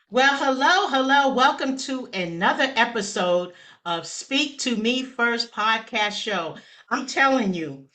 Well, hello, hello. Welcome to another episode of Speak to Me First podcast show. I'm telling you,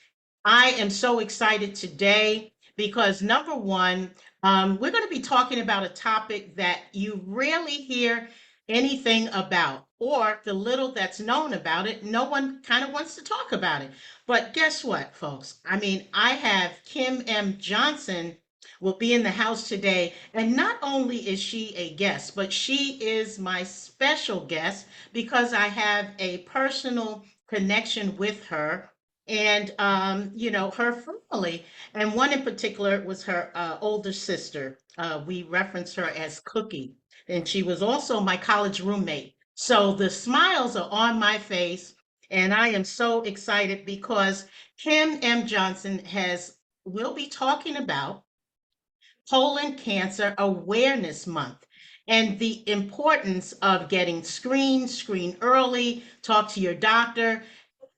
I am so excited today because number one, we're going to be talking about a topic that you rarely hear anything about, or the little that's known about it, no one kind of wants to talk about it. But guess what, folks? I mean, I have Kim M. Johnson will be in the house today. And not only is she a guest, but she is my special guest because I have a personal connection with her and her family, and one in particular was her older sister. We reference her as Cookie, and she was also my college roommate. So the smiles are on my face, and I am so excited because Kim M. Johnson has will be talking about Colon Cancer Awareness Month and the importance of getting screen early, talk to your doctor.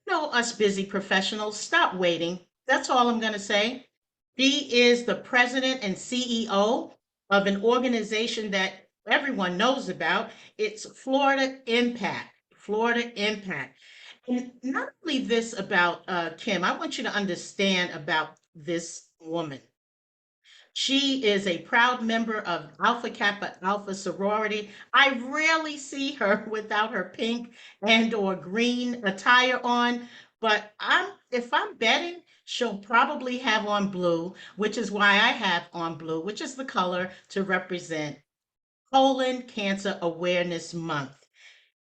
No, us busy professionals, stop waiting. That's all I'm going to say. She is the president and CEO of an organization that everyone knows about. It's Florida Impact. Florida Impact. And not only this about Kim, I want you to understand about this woman. She is a proud member of Alpha Kappa Alpha sorority. I rarely see her without her pink and or green attire on, but if I'm betting, she'll probably have on blue, which is why I have on blue, which is the color to represent Colon Cancer Awareness Month.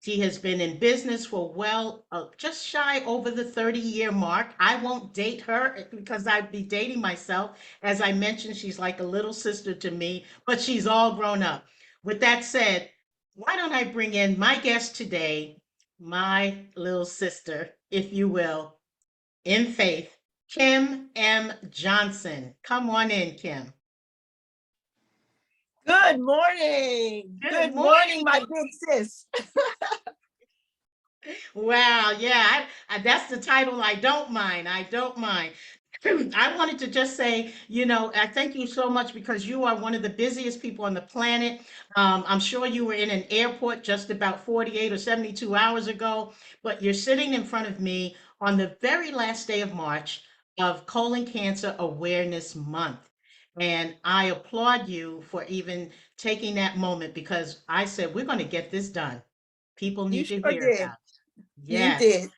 She has been in business for just shy over the 30-year mark. I won't date her because I'd be dating myself. As I mentioned, she's like a little sister to me, but she's all grown up. With that said, why don't I bring in my guest today, my little sister, if you will, in faith, Kim M. Johnson. Come on in, Kim. Good morning. Good Good morning, my morning. big sis. Wow, yeah, that's the title I don't mind. I don't mind. I wanted to just say, I thank you so much because you are one of the busiest people on the planet. I'm sure you were in an airport just about 48 or 72 hours ago, but you're sitting in front of me on the very last day of March of Colon Cancer Awareness Month. And I applaud you for even taking that moment because I said, we're going to get this done. People You need to sure hear did. about it. You Yes. did.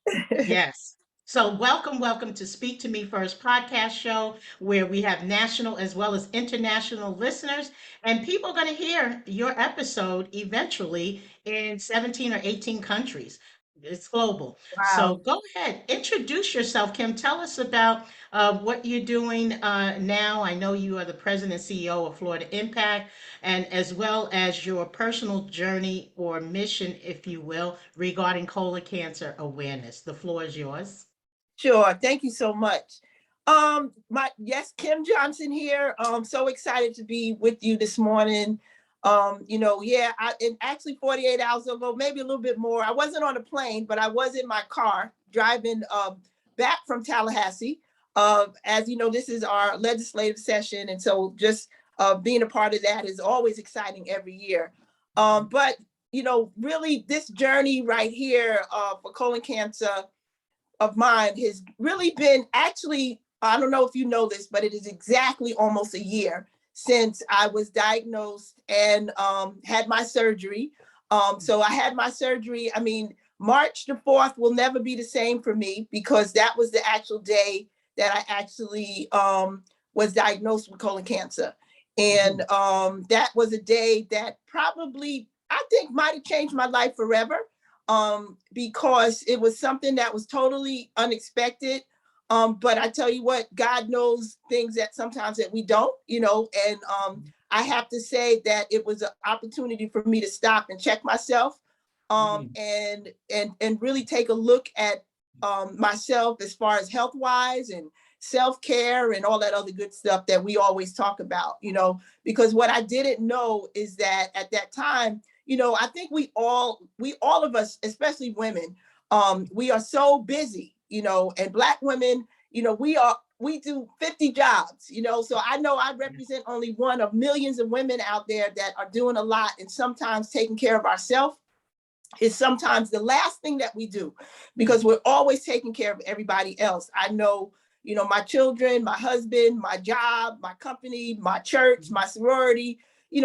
Yes. So, welcome to Speak to Me First podcast show, where we have national as well as international listeners, and people are going to hear your episode eventually in 17 or 18 countries. It's global. So, Wow. go ahead, introduce yourself, Kim. Tell us about what you're doing now. I know you are the president and CEO of Florida Impact, and as well as your personal journey or mission, if you will, regarding colon cancer awareness. The floor is yours. Sure. Thank you so much. Kim Johnson here. So excited to be with you this morning. And actually 48 hours ago, maybe a little bit more. I wasn't on a plane, but I was in my car driving back from Tallahassee. As you know, this is our legislative session, and so just being a part of that is always exciting every year. But really, this journey right here for colon cancer of mine has really been actually, I don't know if you know this, but it is exactly almost a year since I was diagnosed and had my surgery. So I had my surgery. I mean, March the 4th will never be the same for me because that was the actual day that I actually was diagnosed with colon cancer. And Mhm. that was a day that probably, I think, might have changed my life forever, because it was something that was totally unexpected. But I tell you what, God knows things that sometimes that we don't, and I have to say that it was an opportunity for me to stop and check myself, Mhm. and really take a look at myself as far as health wise and self-care and all that other good stuff that we always talk about, because what I didn't know is that at that time, I think we all of us, especially women, we are so busy, and Black women, we do 50 jobs, so I know I represent only one of millions of women out there that are doing a lot, and sometimes taking care of ourselves is sometimes the last thing that we do, because we're always taking care of everybody else. I know, my children, my husband, my job, my company, my church, my sorority,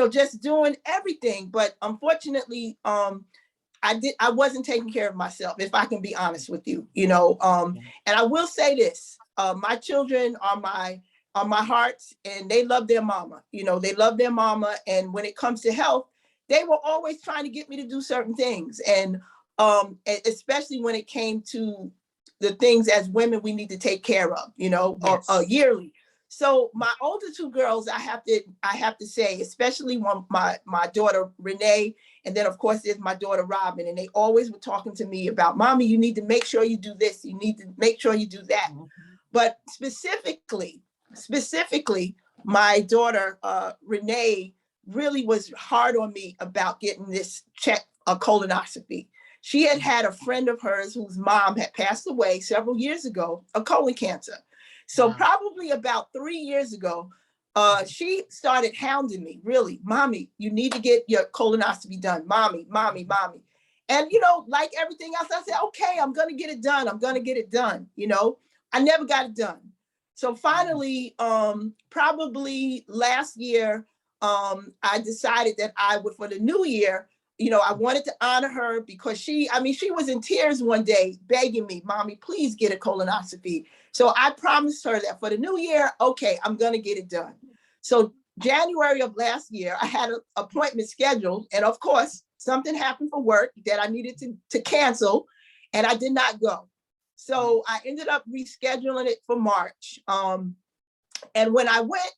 just doing everything. But unfortunately, I wasn't taking care of myself, if I can be honest with you, and I will say this, my children are my hearts, and they love their mama, they love their mama. And when it comes to health, they were always trying to get me to do certain things. And especially when it came to the things as women we need to take care of, yearly. So my older two girls, I have to say, especially one, my daughter Renee, and then of course there's my daughter Robin, and they always were talking to me about, Mommy, you need to make sure you do this, you need to make sure you do that. But specifically, my daughter Renee really was hard on me about getting this check, a colonoscopy. She had a friend of hers whose mom had passed away several years ago of colon cancer. So probably about 3 years ago, she started hounding me, really, Mommy, you need to get your colonoscopy done. Mommy. And, like everything else, I said, okay, I'm going to get it done. I never got it done. So finally, probably last year, I decided that I would, for the new year, I wanted to honor her, because she was in tears one day begging me, Mommy, please get a colonoscopy. So I promised her that for the new year, okay, I'm going to get it done. So January of last year, I had an appointment scheduled. And of course, something happened for work that I needed to cancel, and I did not go. So I ended up rescheduling it for March. And when I went,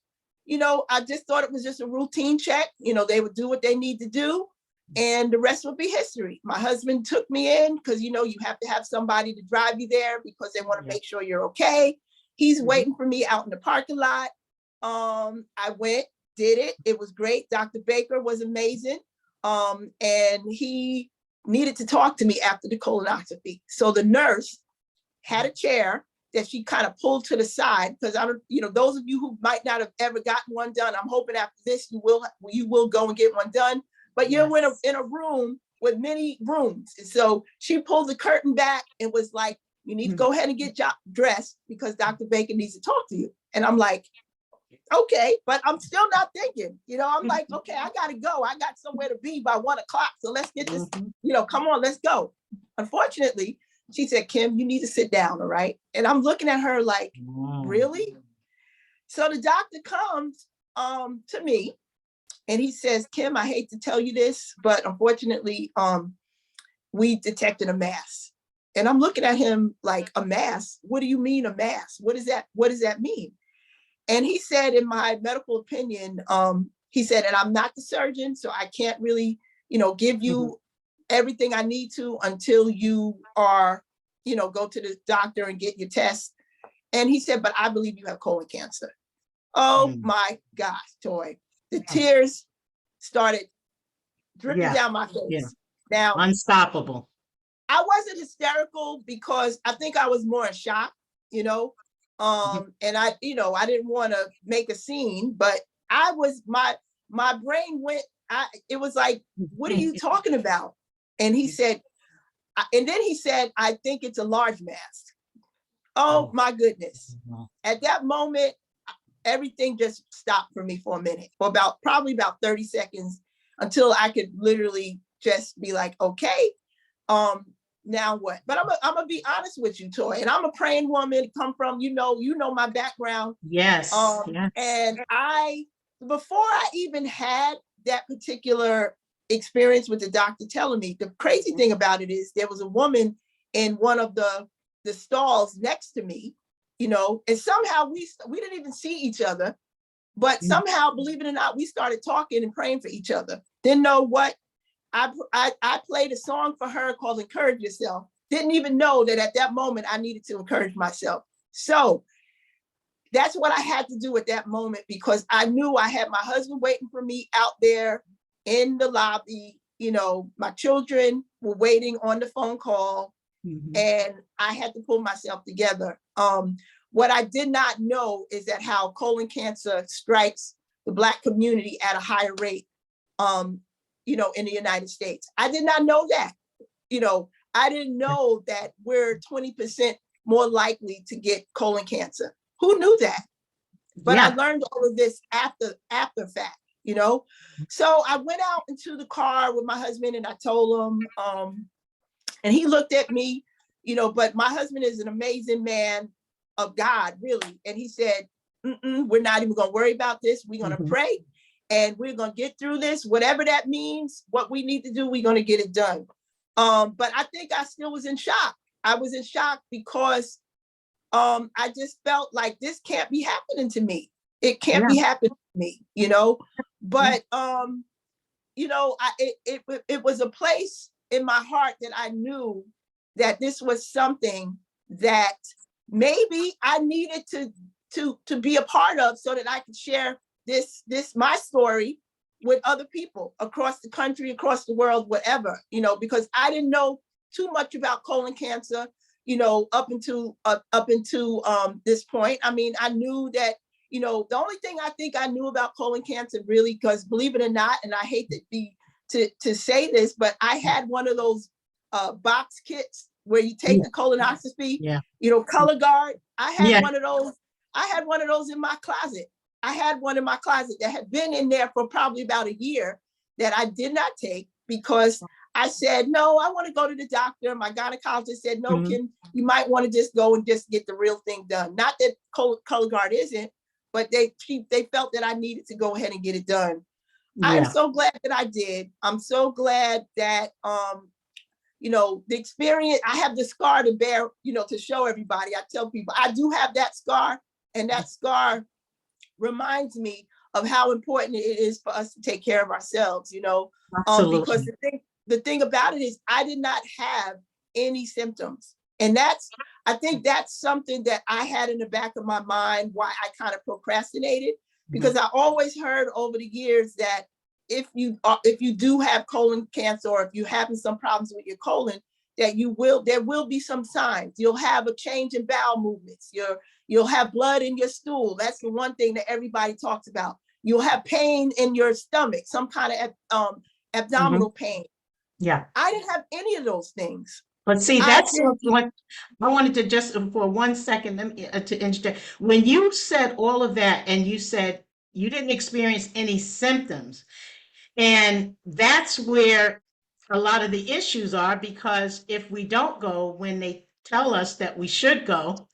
I just thought it was just a routine check. They would do what they need to do, and the rest would be history. My husband took me in, because, you have to have somebody to drive you there, because they want to make sure you're okay. He's waiting for me out in the parking lot. I went, did it. It was great. Dr. Baker was amazing. And he needed to talk to me after the colonoscopy. So the nurse had a chair that she kind of pulled to the side, because I don't, those of you who might not have ever gotten one done, I'm hoping after this you will go and get one done. But you're in a room with many rooms. And so she pulled the curtain back and was like, you need to go ahead and get dressed, because Dr. Baker needs to talk to you. And I'm like, okay, but I'm still not thinking, I'm like, okay, I gotta go. I got somewhere to be by 1 o'clock. So let's get this, come on, let's go. Unfortunately, she said, Kim, you need to sit down, all right? And I'm looking at her like, really? So the doctor comes to me, and he says, Kim, I hate to tell you this, but unfortunately, we detected a mass. And I'm looking at him like, a mass? What do you mean a mass? What does that mean? And he said, in my medical opinion, he said, and I'm not the surgeon, so I can't really, give you everything I need to until you are, go to the doctor and get your test. And he said, but I believe you have colon cancer. Oh my gosh, Toye. The tears started dripping down my face. Now, unstoppable. I wasn't hysterical, because I think I was more in shock, and I didn't want to make a scene, but my brain went, it was like, what are you talking about? And he said, I think it's a large mass. Oh my goodness. At that moment, everything just stopped for me for a minute, for probably about 30 seconds, until I could literally just be like, okay, now what? But I'm gonna be honest with you, Toye, and I'm a praying woman, come from, my background. Yes. And before I even had that particular experience with the doctor telling me, the crazy thing about it is there was a woman in one of the stalls next to me, and somehow we didn't even see each other, but somehow, believe it or not, we started talking and praying for each other. Didn't know what. I played a song for her called Encourage Yourself. Didn't even know that at that moment I needed to encourage myself. So that's what I had to do at that moment, because I knew I had my husband waiting for me out there in the lobby. My children were waiting on the phone call, and I had to pull myself together. What I did not know is that how colon cancer strikes the Black community at a higher rate, in the United States. I did not know that. I didn't know that we're 20% more likely to get colon cancer. Who knew that? But I Yeah. learned all of this after fact. So I went out into the car with my husband and I told him, and he looked at me, but my husband is an amazing man of God, really. And he said, we're not even going to worry about this. We're going to pray and we're going to get through this. Whatever that means, what we need to do, we're going to get it done. But I think I still was in shock. I was in shock because I just felt like this can't be happening to me. It can't be happening to me, But it was a place in my heart that I knew that this was something that maybe I needed to be a part of, so that I could share this my story with other people across the country, across the world, whatever, because I didn't know too much about colon cancer, up until this point. I mean, I knew that, the only thing I think I knew about colon cancer, really, because believe it or not, and I hate to say this, but I had one of those box kits where you take the colonoscopy, color guard. I had one of those. I had one of those in my closet. I had one in my closet that had been in there for probably about a year that I did not take because I said, no, I want to go to the doctor. My gynecologist said, no, Kim, you might want to just go and just get the real thing done. Not that color guard isn't, but they felt that I needed to go ahead and get it done. I'm so glad that I did. I'm so glad that, the experience, I have the scar to bear, to show everybody. I tell people I do have that scar, and that scar reminds me of how important it is for us to take care of ourselves, because the thing about it is I did not have any symptoms. And I think that's something that I had in the back of my mind, why I kind of procrastinated, because I always heard over the years that if you do have colon cancer, or if you're having some problems with your colon, that there will be some signs. You'll have a change in bowel movements. You'll have blood in your stool. That's the one thing that everybody talks about. You'll have pain in your stomach, some kind of abdominal pain. Yeah. I didn't have any of those things. But see, that's what I wanted to just for 1 second to interject. When you said all of that and you said you didn't experience any symptoms, and that's where a lot of the issues are, because if we don't go when they tell us that we should go,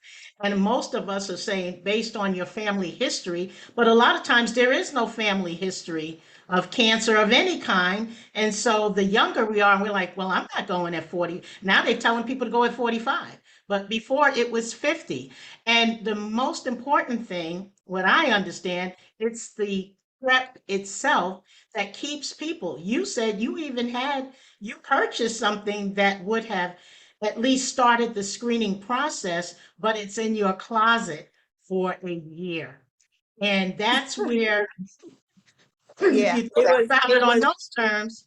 and most of us are saying based on your family history, but a lot of times there is no family history of cancer of any kind. And so the younger we are, we're like, well, I'm not going at 40. Now they're telling people to go at 45. But before it was 50. And the most important thing, what I understand, it's the prep itself that keeps people. You said you purchased something that would have at least started the screening process, but it's in your closet for a year. And that's where, if Yeah, you think about it on those terms,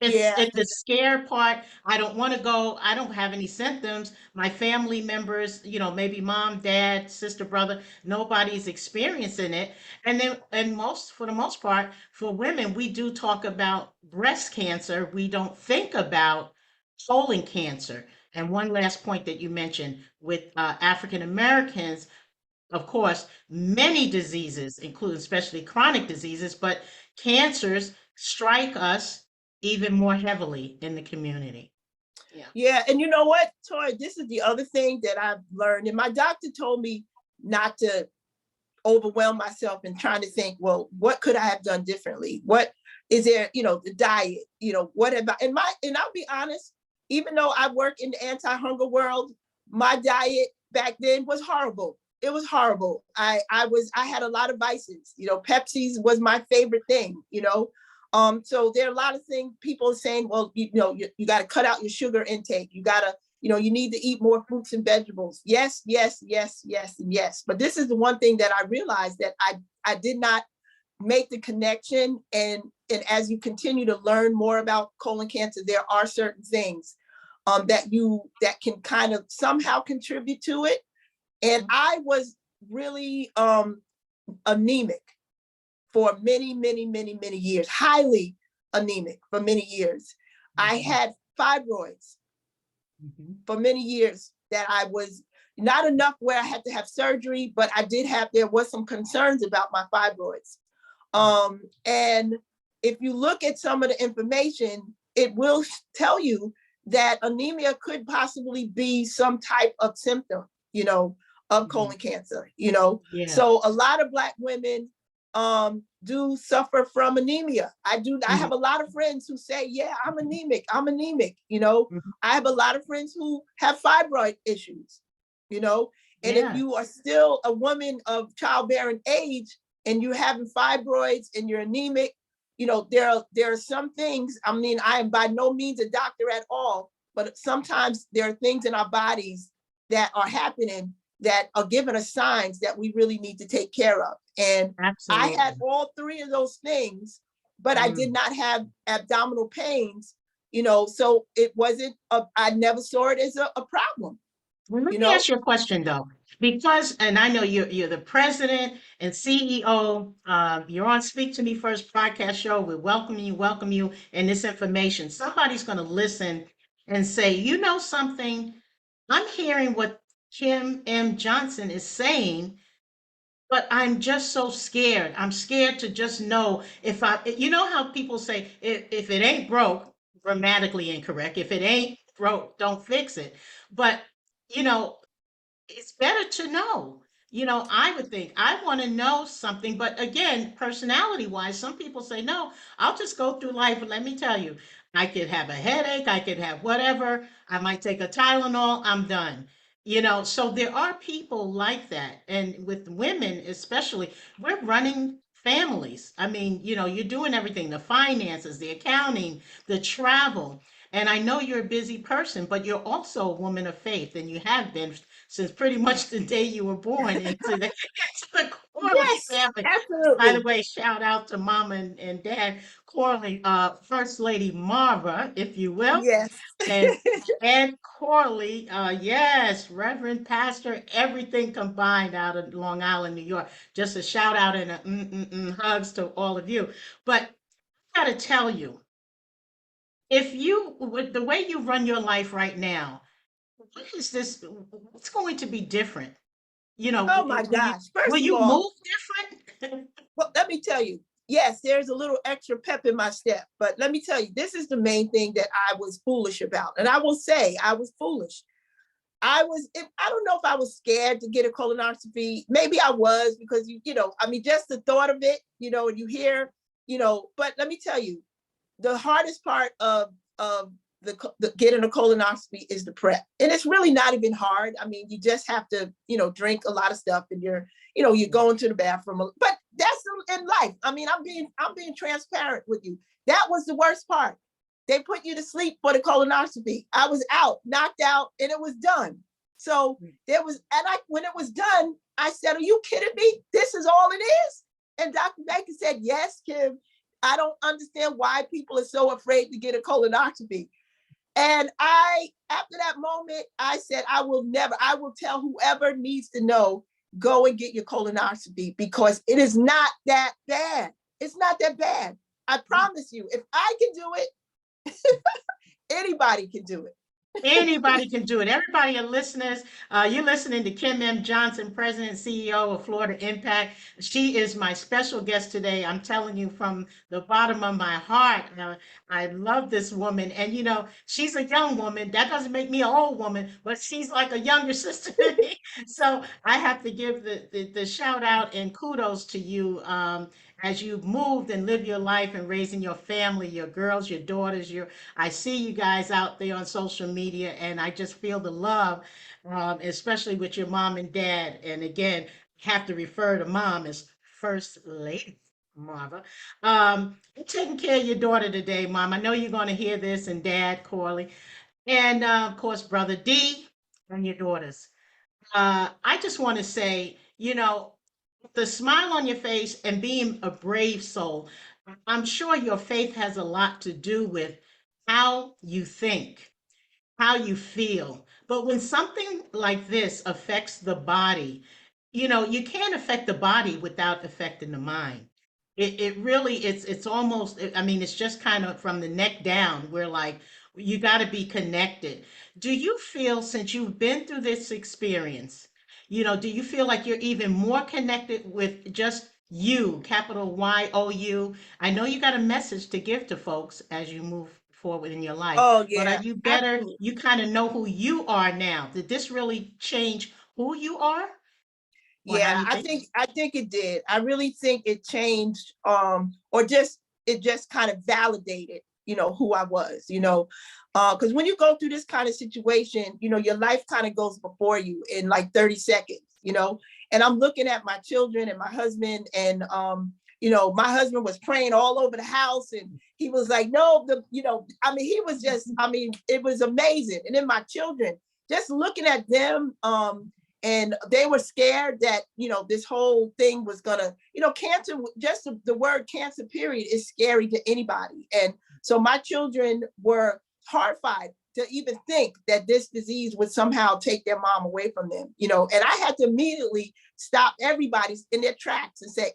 yeah, it's the scare part. I don't want to go. I don't have any symptoms. My family members, maybe mom, dad, sister, brother, nobody's experiencing it. And then, for the most part, for women, we do talk about breast cancer. We don't think about colon cancer. And one last point that you mentioned with African Americans, of course, many diseases, including especially chronic diseases, but cancers strike us even more heavily in the community. Yeah. Yeah. And you know what, Toy, this is the other thing that I've learned. And my doctor told me not to overwhelm myself and trying to think, well, what could I have done differently? What is there, the diet, what about, and I'll be honest, even though I work in the anti-hunger world, my diet back then was horrible. It was horrible. I had a lot of vices, Pepsi's was my favorite thing, so there are a lot of things people are saying, well, you got to cut out your sugar intake. You got to, you need to eat more fruits and vegetables. Yes, yes, yes, yes, and yes. But this is the one thing that I realized that I did not make the connection. And as you continue to learn more about colon cancer, there are certain things that can kind of somehow contribute to it. And I was really anemic for many, many, many, many years, highly anemic for many years. I Mhm. had fibroids Mhm. for many years that I was not enough where I had to have surgery, but I did have, there was some concerns about my fibroids. And if you look at some of the information, it will tell you that anemia could possibly be some type of symptom, of Mhm. colon cancer. Yeah. So a lot of Black women do suffer from anemia. I Mhm. have a lot of friends who say, yeah, I'm anemic. Mhm. I have a lot of friends who have fibroid issues, you know. And if Yeah, you are still a woman of childbearing age and you're having fibroids and you're anemic, there are some things. I mean, I am by no means a doctor at all, but sometimes there are things in our bodies that are happening that are giving us signs that we really need to take care of. And I had absolutely. all three of those things, but I did Mm. not have abdominal pains, so it wasn't, I never saw it as a problem, Well, let you me know? ask you a question though, because, and I know you're the president and CEO. You're on Speak to Me First podcast show. We welcome you, and this information. Somebody's going to listen and say, you know something, I'm hearing what Kim M. Johnson is saying, but I'm just so scared. I'm scared to just know if you know how people say, if it ain't broke, grammatically incorrect. If it ain't broke, don't fix it. But, you know, it's better to know. I would think I want to know something, but again, personality wise, some people say, no, I'll just go through life. And let me tell you, I could have a headache, I could have whatever, I might take a Tylenol, I'm done. So there are people like that. And with women, especially, we're running families. I mean, you're doing everything, the finances, the accounting, the travel. And I know you're a busy person, but you're also a woman of faith, and you have been since pretty much the day you were born into the Corley Yes, family. By the absolutely. way, shout out to Mama and Dad Corley, First Lady Marva, if you will, Yes. and Ed Corley, yes, Reverend Pastor, everything combined out of Long Island, New York. Just a shout out and hugs to all of you. But I gotta tell you, if you, with the way you run your life right now, what is this? What's going to be different? Oh my Will you gosh. First will of you all, move different? well, let me tell you, yes, there's a little extra pep in my step, but let me tell you, this is the main thing that I was foolish about. And I will say I was foolish. I don't know if I was scared to get a colonoscopy. Maybe I was because I mean, just the thought of it, and you hear, but let me tell you, the hardest part of the getting a colonoscopy is the prep, and it's really not even hard. I mean, you just have to drink a lot of stuff, and you're going to the bathroom. But that's in life. I mean, I'm being transparent with you. That was the worst part. They put you to sleep for the colonoscopy. I was out, knocked out, and it was done. So when it was done, I said, "Are you kidding me? This is all it is." And Dr. Baker said, "Yes, Kim. I don't understand why people are so afraid to get a colonoscopy." And after that moment, I said, I will tell whoever needs to know, go and get your colonoscopy because it is not that bad. It's not that bad. I promise you, if I can do it, anybody can do it. Anybody can do it. Everybody are listeners. You're listening to Kim M. Johnson, President and CEO of Florida Impact. She is my special guest today. I'm telling you from the bottom of my heart. I love this woman. And, she's a young woman. That doesn't make me an old woman, but she's like a younger sister to me. So I have to give the shout out and kudos to you. As you've moved and lived your life and raising your family, your girls, your daughters, I see you guys out there on social media, and I just feel the love, especially with your mom and dad. And again, have to refer to mom as First Lady Marva. You're taking care of your daughter today, Mom. I know you're going to hear this, and Dad, Corley, and of course, Brother D, and your daughters. I just want to say, the smile on your face and being a brave soul, I'm sure your faith has a lot to do with how you think. how you feel. But when something like this affects the body, you know, you can't affect the body without affecting the mind. It really, it's almost, I mean, it's just kind of from the neck down. We're like, you got to be connected. Do you feel, since you've been through this experience, you know, do you feel like you're even more connected with just you, capital YOU? I know you got a message to give to folks as you move forward in your life, Oh but are yeah, you better? absolutely. You kind of know who you are now. Did this really change who you are or how Yeah, you think? I think it did. I really think it changed, or just it just kind of validated, who I was, because when you go through this kind of situation, your life kind of goes before you in like 30 seconds, and I'm looking at my children and my husband, and my husband was praying all over the house, and he was like, no, I mean, he was just, I mean, it was amazing. And then my children, just looking at them, and they were scared that this whole thing was gonna, cancer, just the word cancer period is scary to anybody. And so my children were horrified to even think that this disease would somehow take their mom away from them, and I had to immediately stop everybody in their tracks and say,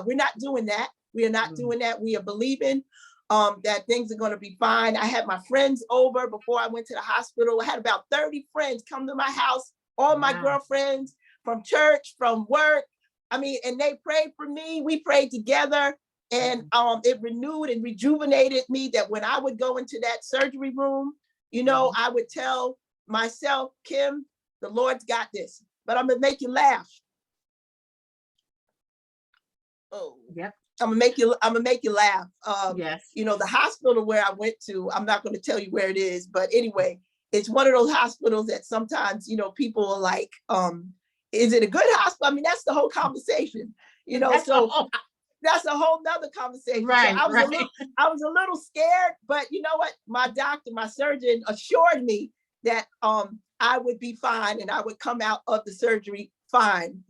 we're not doing that. We are not Mm. doing that. We are believing that things are going to be fine. I had my friends over before I went to the hospital. I had about 30 friends come to my house, all my Wow. girlfriends from church, from work. I mean, and they prayed for me. We prayed together, and Mhm. it renewed and rejuvenated me, that when I would go into that surgery room, Mhm. I would tell myself, Kim, the Lord's got this. But I'm gonna make you laugh. Oh, Yep. I'm gonna make you laugh. Yes. The hospital where I went to, I'm not gonna tell you where it is, but anyway, it's one of those hospitals that sometimes, people are like, is it a good hospital? I mean, that's the whole conversation, That's so all. that's a whole nother conversation. So Right, right. I was a little scared, but you know what? My doctor, my surgeon assured me that I would be fine and I would come out of the surgery fine,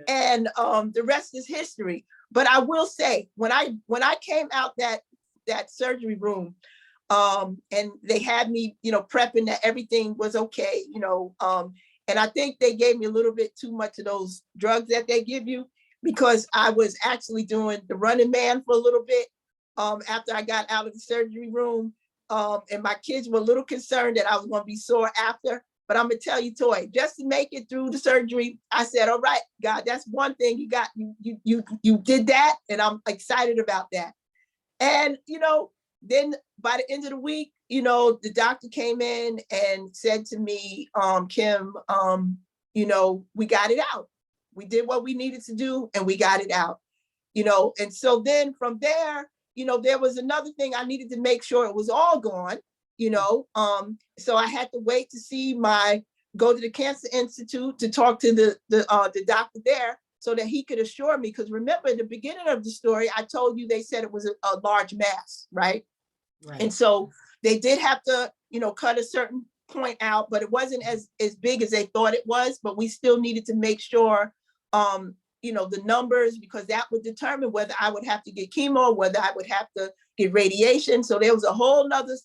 and the rest is history. But I will say, when I came out that surgery room, and they had me, prepping that everything was okay, and I think they gave me a little bit too much of those drugs that they give you, because I was actually doing the running man for a little bit, after I got out of the surgery room. And my kids were a little concerned that I was going to be sore after. But I'm gonna tell you, Toy, just to make it through the surgery, I said, "All right, God, that's one thing you got. You did that, and I'm excited about that." And then by the end of the week, the doctor came in and said to me, Kim, we got it out. We did what we needed to do, and we got it out. And so then from there, there was another thing I needed to make sure it was all gone. So I had to wait to see go to the Cancer Institute to talk to the doctor there, so that he could assure me. Because remember, in the beginning of the story, I told you they said it was a large mass, right? And Right. so they did have to, cut a certain point out, but it wasn't as big as they thought it was. But we still needed to make sure, the numbers, because that would determine whether I would have to get chemo, whether I would have to get radiation. So there was a whole nother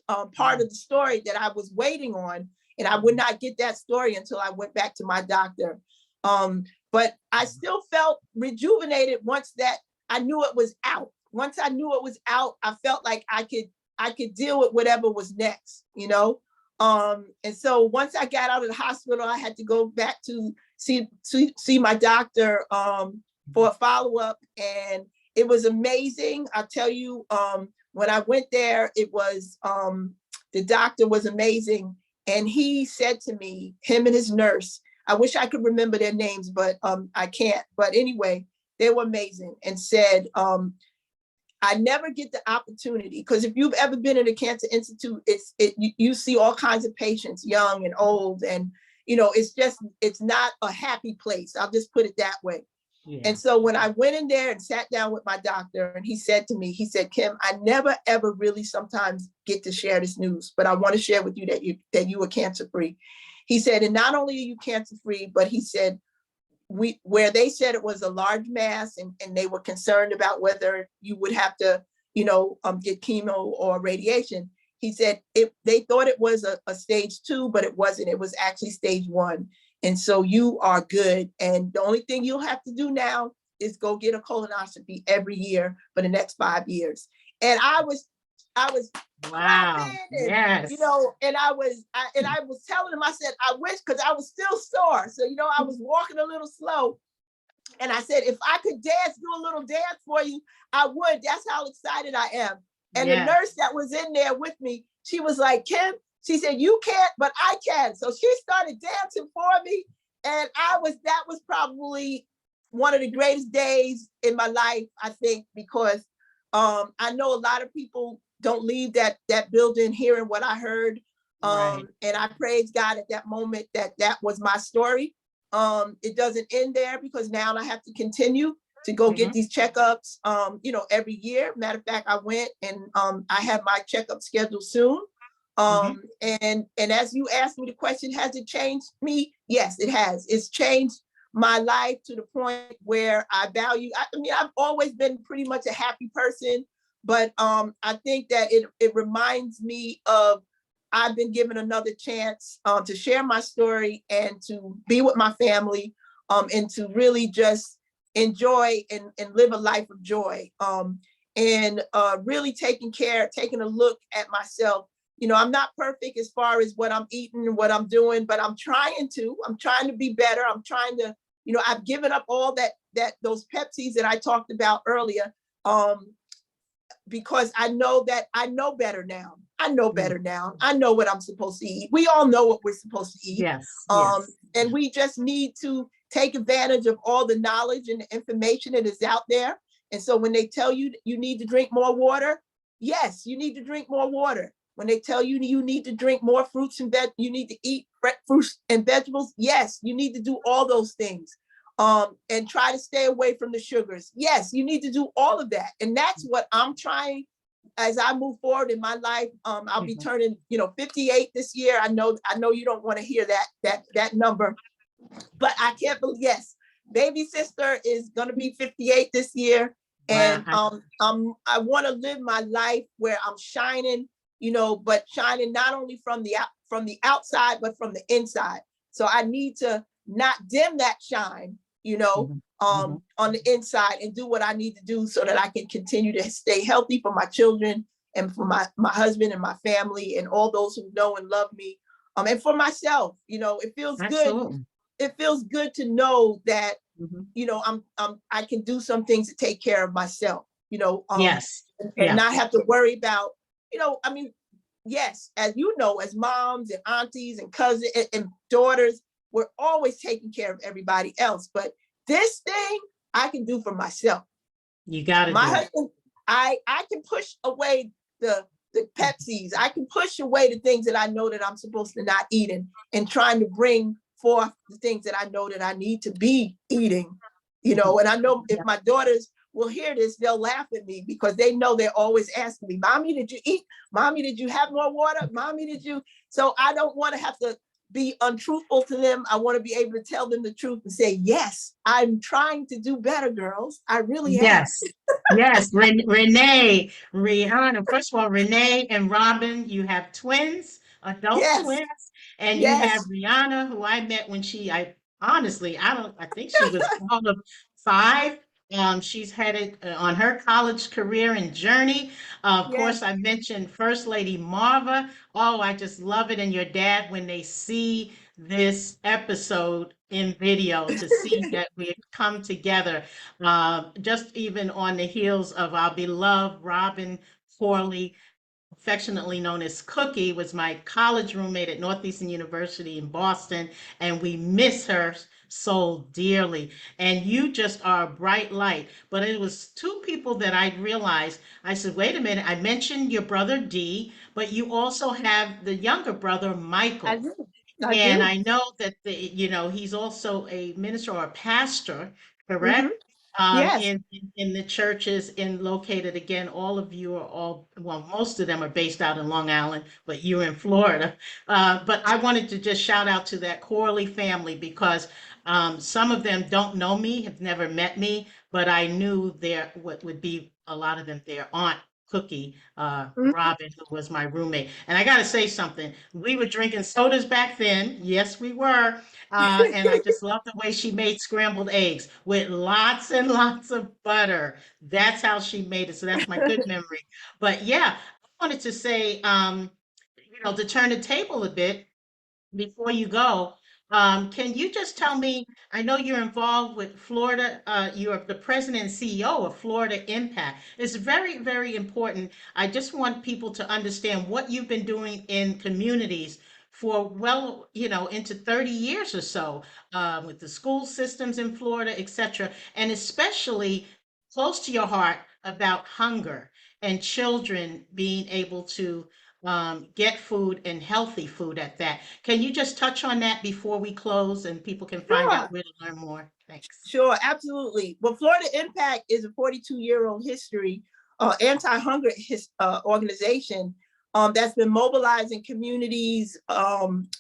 part Mm. of the story that I was waiting on, and I would Mhm. not get that story until I went back to my doctor. But I Mhm. still felt rejuvenated once that I knew it was out. Once I knew it was out, I felt like I could deal with whatever was next. And so once I got out of the hospital, I had to go back to see my doctor, for a follow-up, and it was amazing. I'll tell you, when I went there, it was, the doctor was amazing, and he said to me, him and his nurse, I wish I could remember their names, but I can't. But anyway, they were amazing, and said, I never get the opportunity, because if you've ever been in a cancer institute, you see all kinds of patients, young and old, and it's not a happy place. I'll just put it that way. Yeah. And so when I went in there and sat down with my doctor, and he said to me, he said, Kim, I never ever really sometimes get to share this news, but I want to share with you that you are cancer free. He said, and not only are you cancer free, but he said, where they said it was a large mass, and they were concerned about whether you would have to, get chemo or radiation. He said they thought it was a stage 2, but it wasn't. It was actually stage 1. And so you are good. And the only thing you'll have to do now is go get a colonoscopy every year for the next 5 years. And I was Wow. clapping, and Yes. and I was telling him, I said, I wish, because I was still sore. So, I was walking a little slow. And I said, if I could dance, do a little dance for you, I would. That's how excited I am. And the Yes. nurse that was in there with me, she was like, Kim, she said, you can't, but I can. So she started dancing for me. And that was probably one of the greatest days in my life, I think, because I know a lot of people don't leave that building hearing what I heard. Right. And I praise God at that moment that was my story. It doesn't end there, because now I have to continue to go get Hmm. these checkups, every year. Matter of fact, I went, and I have my checkup scheduled soon. Hmm. And as you asked me the question, has it changed me? Yes, it has. It's changed my life to the point where I mean, I've always been pretty much a happy person, but I think that it reminds me of, I've been given another chance to share my story and to be with my family, and to really just enjoy and live a life of joy, and really taking a look at myself. I'm not perfect as far as what I'm eating and what I'm doing, but I'm trying to be better. I'm trying to, I've given up all those Pepsis that I talked about earlier, um, because I know that I know better now. I know better now. I know what I'm supposed to eat. We all know what we're supposed to eat. Yes. Yes. And we just need to take advantage of all the knowledge and the information that is out there. And so when they tell you you need to drink more water, yes, you need to drink more water. When they tell you you need to drink more fruits and you need to eat fruits and vegetables, yes, you need to do all those things. And try to stay away from the sugars. Yes, you need to do all of that. And that's what I'm trying as I move forward in my life. I'll be Hmm. turning, 58 this year. I know you don't want to hear that number, but I can't believe, yes, baby sister is going to be 58 this year. Wow. And I want to live my life where I'm shining, but shining not only from the outside, but from the inside. So I need to not dim that shine, Hmm. Hmm. on the inside, and do what I need to do so that I can continue to stay healthy for my children, and for my husband and my family and all those who know and love me. And for myself, it feels good. Absolutely. It feels good to know that, Hmm. I can do some things to take care of myself, Yes. and Yeah. not have to worry about, I mean, yes, as you know, as moms and aunties and cousins and daughters, we're always taking care of everybody else. But this thing I can do for myself. You got to My do it. husband, I can push away the Pepsis. I can push away the things that I know that I'm supposed to not eat, and trying to bring forth the things that I know that I need to be eating. And I know if Yeah. my daughters will hear this, they'll laugh at me, because they know they're always asking me, Mommy, did you eat? Mommy, did you have more water? Mommy, did you? So I don't want to have to be untruthful to them. I want to be able to tell them the truth and say, yes, I'm trying to do better, girls. I really am. Yes. Yes. Renee, Rihanna. First of all, Renee and Robin, you have twins, adult Yes, twins, and you have yes, Rihanna, who I met when I honestly, I think she was all of 5. She's headed on her college career and journey. Of course, yes, I mentioned First Lady Marva. Oh, I just love it. And your dad, when they see this episode in video, to see that we have come together, just even on the heels of our beloved Robin Corley, affectionately known as Cookie, was my college roommate at Northeastern University in Boston, and we miss her so dearly. And you just are a bright light. But it was 2 people that I realized. I said, wait a minute, I mentioned your brother D, but you also have the younger brother I Michael. do. I And do. I know that he's also a minister or a pastor, Hmm. correct? Yes, In the churches located, again, all of you are well, most of them are based out in Long Island, but you're in Florida. But I wanted to just shout out to that Corley family, because some of them don't know me, have never met me, but I knew what would be a lot of them their aunt Cookie, Mhm. Robin, who was my roommate. And I got to say something. We were drinking sodas back then. Yes, we were. And I just love the way she made scrambled eggs with lots and lots of butter. That's how she made it. So that's my good memory. But yeah, I wanted to say, to turn the table a bit before you go, can you just tell me? I know you're involved with Florida, you're the president and CEO of Florida Impact. It's very, very important. I just want people to understand what you've been doing in communities for well, into 30 years or so, with the school systems in Florida, etc., and especially close to your heart about hunger and children being able to get food and healthy food at that. Can you just touch on that before we close and people can find Sure. out where to learn more? Thanks. Sure, absolutely. Well, Florida Impact is a 42-year-old history, anti-hunger organization that's been mobilizing communities,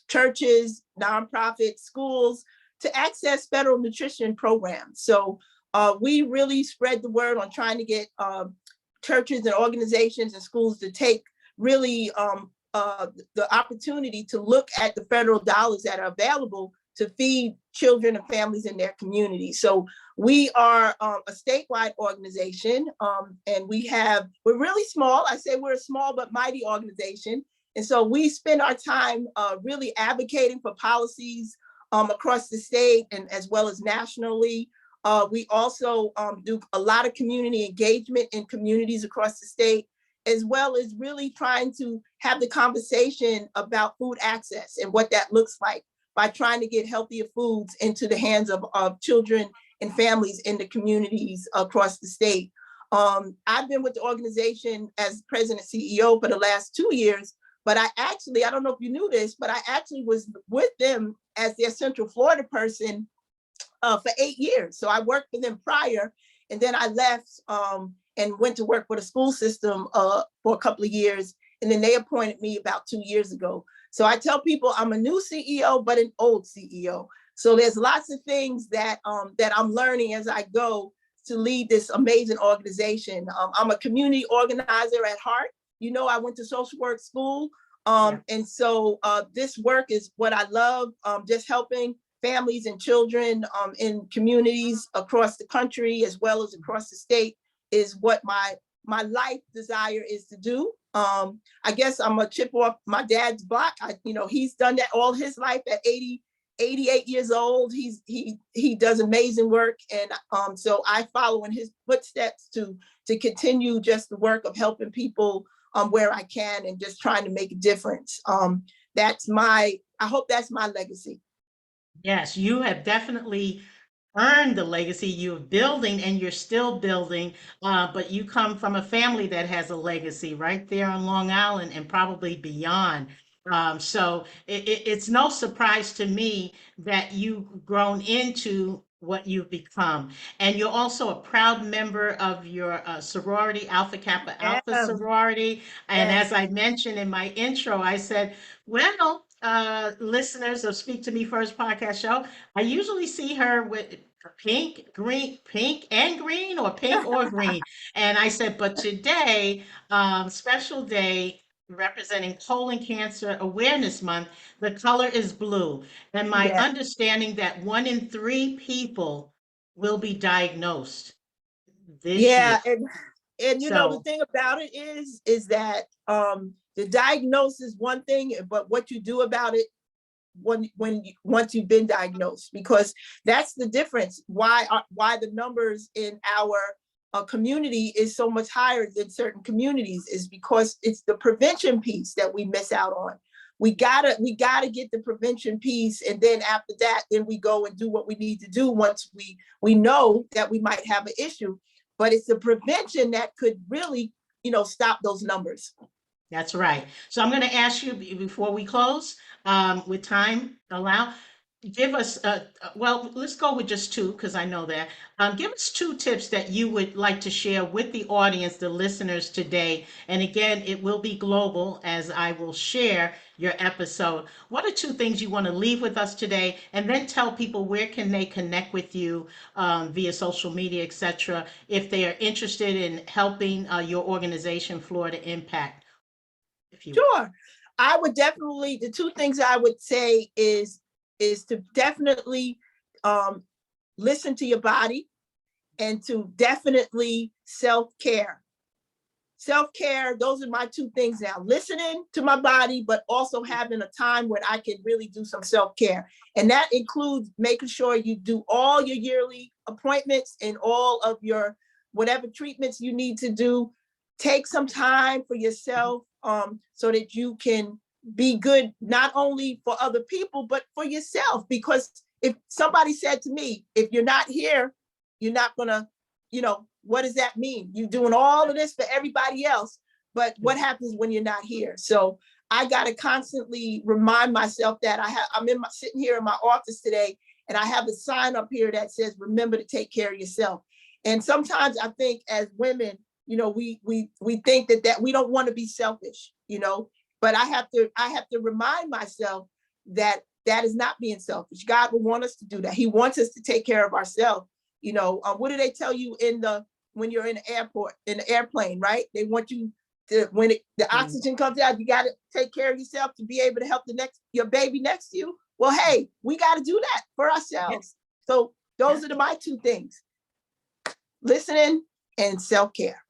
churches, nonprofits, schools to access federal nutrition programs. So we really spread the word on trying to get churches and organizations and schools to take really the opportunity to look at the federal dollars that are available to feed children and families in their community. So we are a statewide organization, and we're really small. I say we're a small but mighty organization. And so we spend our time really advocating for policies across the state and as well as nationally. We also do a lot of community engagement in communities across the state, as well as really trying to have the conversation about food access and what that looks like by trying to get healthier foods into the hands of children and families in the communities across the state. I've been with the organization as president CEO for the last 2 years, but I don't know if you knew this, but I actually was with them as their Central Florida person for 8 years. So I worked for them prior, and then I left and went to work for the school system for a couple of years. And then they appointed me about 2 years ago. So I tell people I'm a new CEO, but an old CEO. So there's lots of things that I'm learning as I go to lead this amazing organization. I'm a community organizer at heart. I went to social work school. Yeah. And so this work is what I love, just helping families and children in communities across the country as well as across the state is what my life desire is to do. I guess I'm a chip off my dad's block. He's done that all his life at 88 years old. He does amazing work. And so I follow in his footsteps to continue just the work of helping people where I can and just trying to make a difference. I hope that's my legacy. Yes, you have definitely earned the legacy you're building and you're still building, but you come from a family that has a legacy right there on Long Island and probably beyond. So it's no surprise to me that you've grown into what you've become. And you're also a proud member of your sorority, Alpha Kappa Alpha Yeah, sorority. And as yes. I mentioned in my intro, I said, well, listeners of Speak to Me First podcast show, I usually see her with pink and green, or pink or green. And I said, but today, special day representing Colon Cancer Awareness Month, the color is blue. And my Yeah. understanding that 1 in 3 people will be diagnosed this year. Yeah. And the So thing about it is that the diagnosis is one thing, but what you do about it once you've been diagnosed, because that's the difference. Why the numbers in our community is so much higher than certain communities is because it's the prevention piece that we miss out on. We gotta get the prevention piece, and then after that, then we go and do what we need to do once we know that we might have an issue. But it's the prevention that could really, stop those numbers. that's right. So I'm going to ask you before we close, with time allow, give us, well, let's go with just two because I know that. Give us two tips that you would like to share with the audience, the listeners today. And again, it will be global as I will share your episode. What are two things you want to leave with us today? And then tell people where can they connect with you via social media, etc., if they are interested in helping your organization, Florida Impact, if you will. Sure. I would definitely, the two things I would say is to definitely um, listen to your body and to definitely self-care. Self-care, those are my two things now. Listening to my body, but also having a time when I can really do some self-care. And that includes making sure you do all your yearly appointments and all of your whatever treatments you need to do. Take some time for yourself so that you can be good, not only for other people, but for yourself. Because if somebody said to me, if you're not here, you're not gonna, what does that mean? You're doing all of this for everybody else, but what happens when you're not here? So I got to constantly remind myself that I'm sitting here in my office today, and I have a sign up here that says, remember to take care of yourself. And sometimes I think as women, we think that we don't want to be selfish, but I have to remind myself that that is not being selfish. God will want us to do that. He wants us to take care of ourselves. What do they tell you when you're in the airport, in the airplane, right? They want you to, when the oxygen comes out, you got to take care of yourself to be able to help your baby next to you. Well, hey, we got to do that for ourselves. So those are my two things: listening and self-care.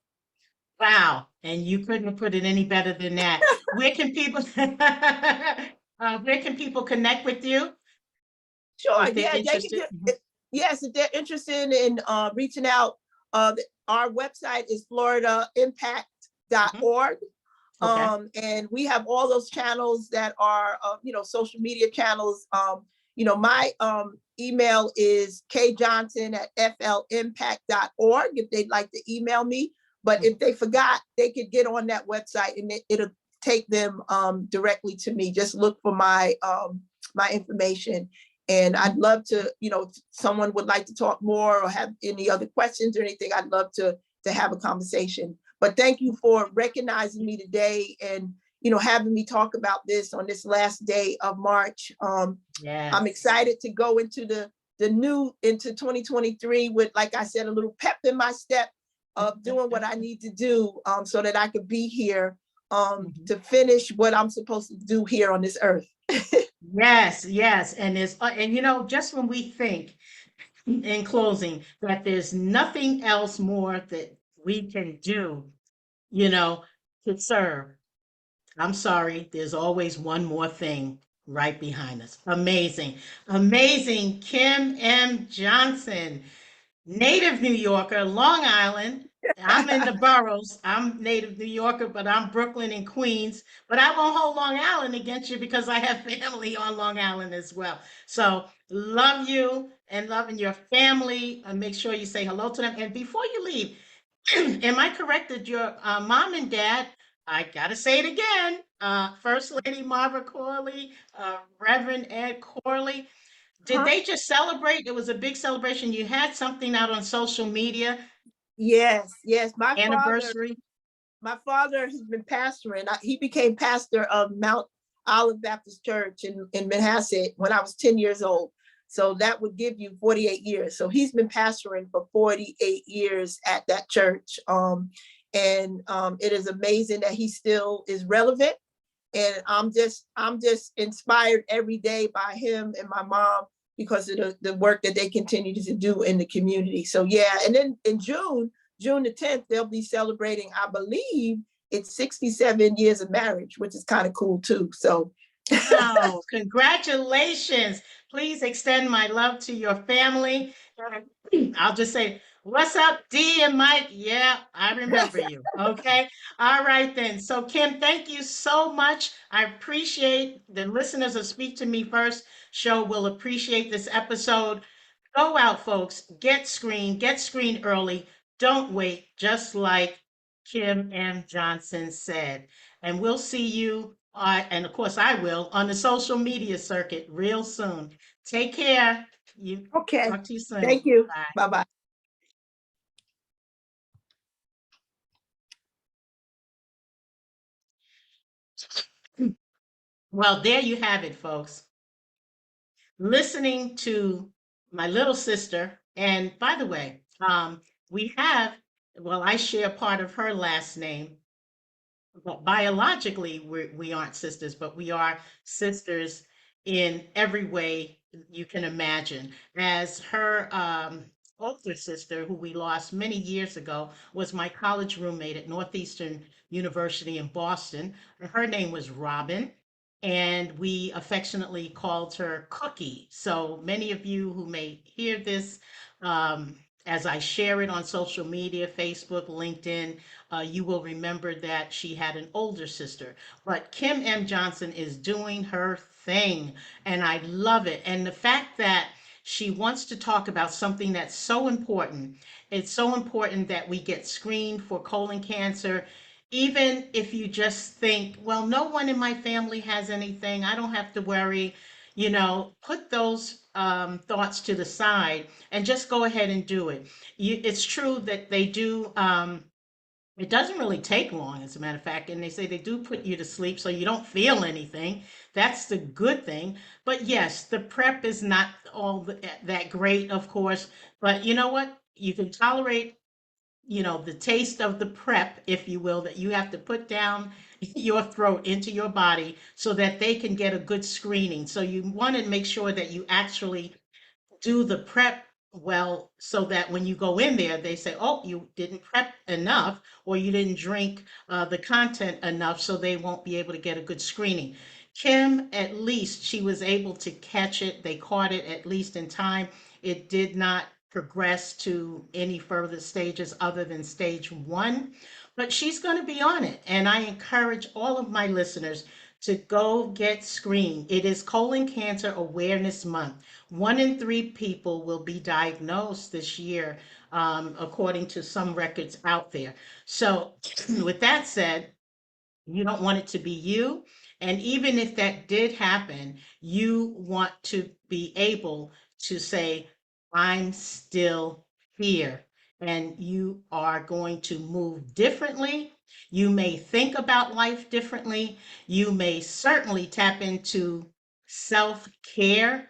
Wow. And you couldn't have put it any better than that. Where can people where can people connect with you Sure. if they're Yeah, they can interested? get. Yes, if they're interested in reaching out, our website is Mhm. floridaimpact.org. Okay. And we have all those channels that are, social media channels. My email is kjohnson@flimpact.org if they'd like to email me. But if they forgot, they could get on that website and it'll take them directly to me. Just look for my information. And I'd love to, if someone would like to talk more or have any other questions or anything, I'd love to have a conversation. But thank you for recognizing me today and, having me talk about this on this last day of March. I'm Yes. excited to go into into 2023 with, like I said, a little pep in my step of doing what I need to do so that I could be here to finish what I'm supposed to do here on this earth. Yes, yes. And just when we think in closing that there's nothing else more that we can do, you know, to serve. I'm sorry, there's always one more thing right behind us. Amazing. Amazing. Kim M. Johnson, native New Yorker, Long Island. I'm in the boroughs. I'm native New Yorker, but I'm Brooklyn and Queens. But I won't hold Long Island against you because I have family on Long Island as well. So love you and loving your family. And make sure you say hello to them. And before you leave, am I correct that your mom and dad, I got to say it again, First Lady Marva Corley, Reverend Ed Corley, did Huh? they just celebrate? It was a big celebration. You had something out on social media, Yes, yes. anniversary. My father has been pastoring. He became pastor of Mount Olive Baptist Church in Manhasset when I was 10 years old. So that would give you 48 years. So he's been pastoring for 48 years at that church. It is amazing that he still is relevant. And I'm just inspired every day by him and my mom because of the work that they continue to do in the community. So yeah, and then in June the 10th, they'll be celebrating, I believe it's 67 years of marriage, which is kind of cool too. So Wow, congratulations. Please extend my love to your family. I'll just say, what's up, Dee and Mike? Yeah, I remember you. Okay. All right, then. So, Kim, thank you so much. I appreciate the listeners of Speak to Me First show will appreciate this episode. Go out, folks. Get screened early. Don't wait, just like Kim M. Johnson said. And we'll see you, and of course I will, on the social media circuit real soon. Take care. You Okay. talk to you soon. Thank you. Bye. Bye bye. Well, there you have it, folks. Listening to my little sister, and by the way, we have, well, I share part of her last name. But biologically, we aren't sisters, but we are sisters in every way you can imagine. As her older sister, who we lost many years ago, was my college roommate at Northeastern University in Boston. Her name was Robin, and we affectionately called her Cookie. So many of you who may hear this, um, as I share it on social media, Facebook, LinkedIn, you will remember that she had an older sister. But Kim M. Johnson is doing her thing, and I love it. And the fact that she wants to talk about something that's so important. It's so important that we get screened for colon cancer. Even if you just think, well, no one in my family has anything, I don't have to worry, put those thoughts to the side and just go ahead and do it. It's true that they do. It doesn't really take long, as a matter of fact, and they say they do put you to sleep so you don't feel anything. That's the good thing. But yes, the prep is not that great, of course. But you know what? You can tolerate, the taste of the prep, if you will, that you have to put down your throat into your body so that they can get a good screening. So you want to make sure that you actually do the prep well so that when you go in there, they say, oh, you didn't prep enough or you didn't drink the content enough, so they won't be able to get a good screening. Kim, at least she was able to catch it. They caught it at least in time. It did not progress to any further stages other than stage one, but she's going to be on it. And I encourage all of my listeners to go get screened. It is Colon Cancer Awareness Month. 1 in 3 people will be diagnosed this year, according to some records out there. So, with that said, you don't want it to be you. And even if that did happen, you want to be able to say, I'm still here. And you are going to move differently. You may think about life differently. You may certainly tap into self care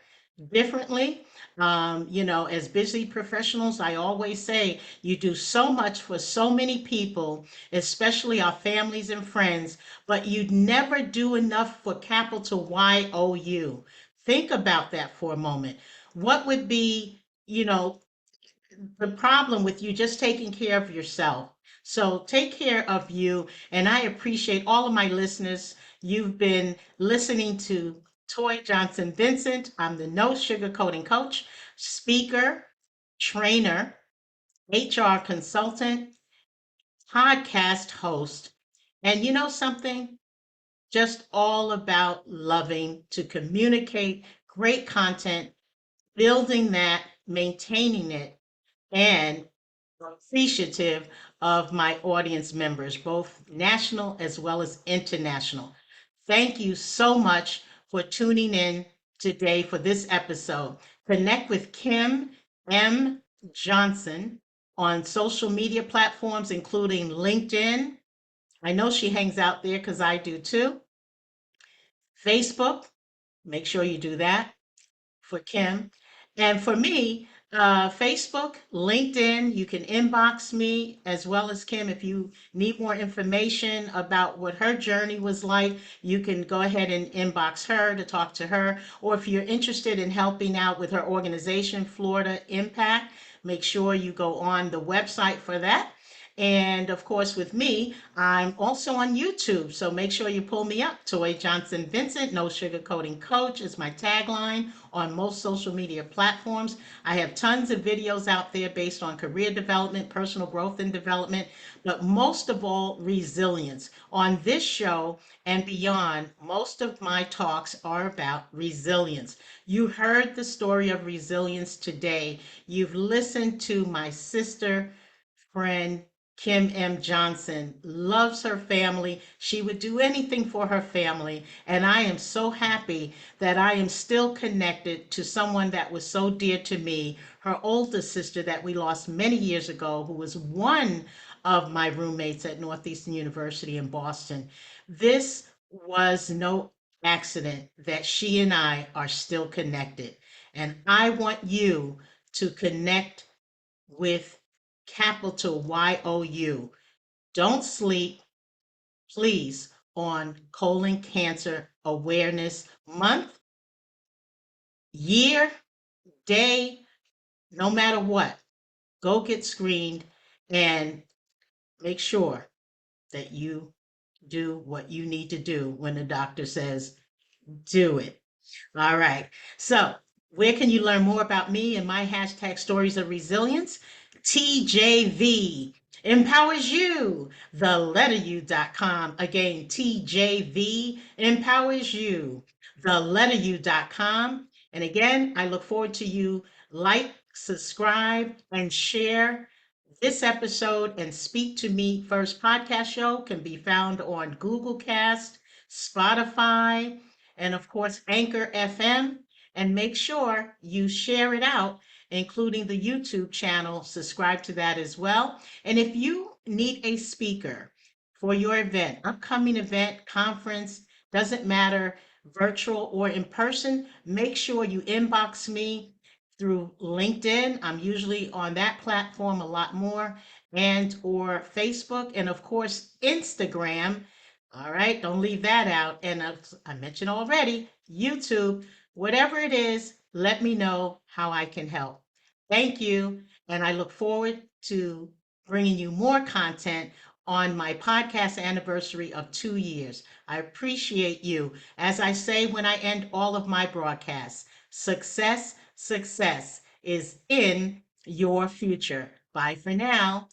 differently. As busy professionals, I always say you do so much for so many people, especially our families and friends, but you'd never do enough for capital YOU. Think about that for a moment. What would be, the problem with you just taking care of yourself? So take care of you. And I appreciate all of my listeners. You've been listening to Toy Johnson Vincent. I'm the No Sugarcoating Coach, speaker, trainer, HR consultant, podcast host. And you know something? Just all about loving to communicate great content, building that, maintaining it, and appreciative of my audience members, both national as well as international. Thank you so much for tuning in today for this episode. Connect with Kim M. Johnson on social media platforms, including LinkedIn. I know she hangs out there because I do too. Facebook, make sure you do that for Kim. And for me, Facebook, LinkedIn, you can inbox me as well as Kim. If you need more information about what her journey was like, you can go ahead and inbox her to talk to her. Or if you're interested in helping out with her organization, Florida Impact, make sure you go on the website for that. And of course, with me, I'm also on YouTube. So make sure you pull me up. Toy Johnson Vincent, No Sugarcoating Coach is my tagline on most social media platforms. I have tons of videos out there based on career development, personal growth and development, but most of all, resilience. On this show and beyond, most of my talks are about resilience. You heard the story of resilience today. You've listened to my sister, friend, Kim M. Johnson loves her family. She would do anything for her family. And I am so happy that I am still connected to someone that was so dear to me, her older sister that we lost many years ago, who was one of my roommates at Northeastern University in Boston. This was no accident that she and I are still connected. And I want you to connect with capital YOU. Don't sleep, please, on Colon Cancer Awareness Month, year, day, no matter what. Go get screened and make sure that you do what you need to do when the doctor says do it. All right. So, where can you learn more about me and my hashtag stories of resilience? TJV empowers you. The letter u.com. Again, TJV empowers you. The letter u.com. And again, I look forward to you like, subscribe, and share this episode. And Speak to Me First podcast show can be found on Google Cast, Spotify, and of course, Anchor FM. And make sure you share it out, including the YouTube channel. Subscribe to that as well. And if you need a speaker for your event, upcoming event, conference, doesn't matter, virtual or in person, make sure you inbox me through LinkedIn. I'm usually on that platform a lot more, and or Facebook, and of course Instagram. All right, don't leave that out. And I mentioned already, YouTube, whatever it is, let me know how I can help. Thank you. And I look forward to bringing you more content on my podcast anniversary of 2 years. I appreciate you. As I say when I end all of my broadcasts, success is in your future. Bye for now.